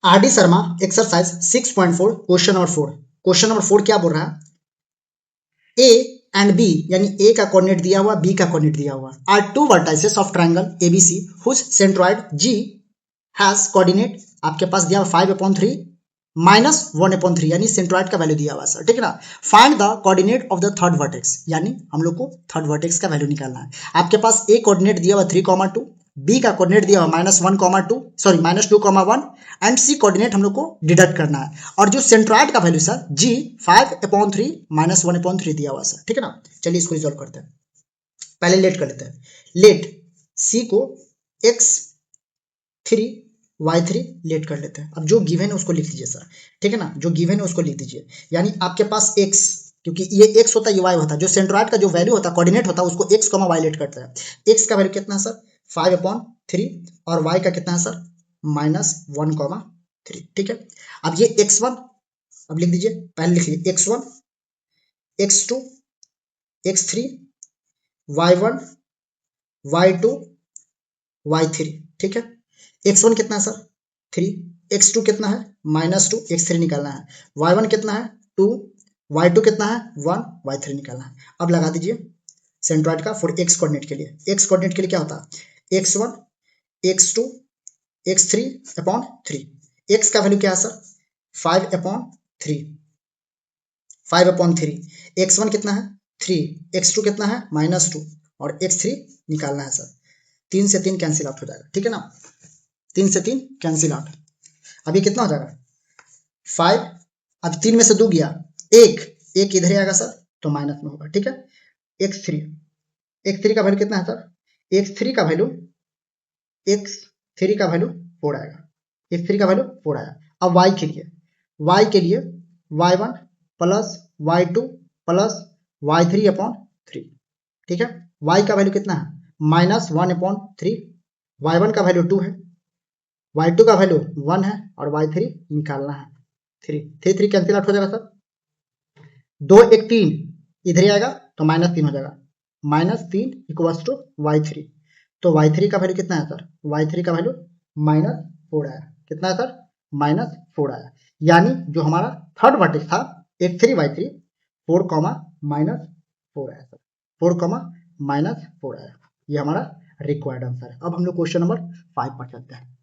RD Sharma exercise 6.4 question number 4। Question number 4 क्या बोल रहा है, ए एंड बी यानी ए का कोऑर्डिनेट दिया हुआ, बी का कोऑर्डिनेट दिया हुआ, are two vertices of triangle ABC whose centroid G has coordinate आपके पास दिया हुआ 5/3 -1/3 यानी सेंट्रॉइड का वैल्यू दिया हुआ सर, ठीक है ना। Find the coordinate of the third vertex, यानी हम लोग को थर्ड वर्टेक्स का वैल्यू निकालना है। आपके पास ए कोऑर्डिनेट दिया हुआ 3,2, बी का कोऑर्डिनेट दिया हुआ -1,2 सॉरी -2,1 एंड सी कोऑर्डिनेट हम लोग को डिडक्ट करना है। और जो सेंट्रॉइड का वैल्यू सर जी 5/3 -1/3 दिया हुआ सर, ठीक है ना। चलिए इसको रिजॉल्व करते हैं। पहले लेट कर लेते हैं। लेट सी को x3 y3 लेट कर लेते हैं। अब जो गिवन है उसको लिख लीजिए सर, ठीक है ना। जो गिवन है उसको लिख दीजिए, यानी आपके पास x, क्योंकि ये x होता है ये y होता है, जो सेंट्रॉइड का जो वैल्यू होता है कोऑर्डिनेट होता है उसको x, y लेट करता है। x का वैल्यू कितना है सर 5/3 और y का कितना है सर -1,3, ठीक है। अब ये x1 अब लिख दीजिए, पहले लिख लीजिए x1 x2 x3 y1 y2 y3, ठीक है। x1 कितना है सर 3, x2 कितना है -2, x3 निकालना है, y1 कितना है 2, y2 कितना है 1, y3 निकालना है। अब लगा दीजिए सेंट्रॉइड का फॉर x कोऑर्डिनेट के लिए। x कोऑर्डिनेट के लिए क्या होता है x1 x2 x3/3। x का वैल्यू क्या है सर 5/3, 5/3, x1 कितना है 3, x2 कितना है -2 और x3 निकालना है सर। 3 से 3 कैंसिल आउट हो जाएगा, ठीक है ना। 3 से 3 कैंसिल आउट। अब ये कितना हो जाएगा 5, अब 3 में से 2 गया, एक इधर आएगा सर तो माइनस में होगा, ठीक है। x3 का वैल्यू कितना है सर x3 का वैल्यू 4 आएगा, x3 का वैल्यू 4 आया। अब y के लिए y1 plus y2 plus y3/3, ठीक है। y का वैल्यू कितना है -1/3, y1 का वैल्यू 2 है, y2 का वैल्यू 1 है और y3 निकालना है 3 कैंसिल आउट हो जाएगा सर। 2 1 3 इधर आएगा तो -3 हो जाएगा, -3 इक्वल्स टू y3। तो y3 का वैल्यू कितना है सर y3 का वैल्यू -4 आया। कितना है सर -4 आया, यानी जो हमारा थर्ड वर्टेक्स था x3 y3 4, -4 आया सर, 4, -4 आया। ये हमारा रिक्वायर्ड आंसर है। अब हम लोग क्वेश्चन नंबर 5 पर चलते हैं।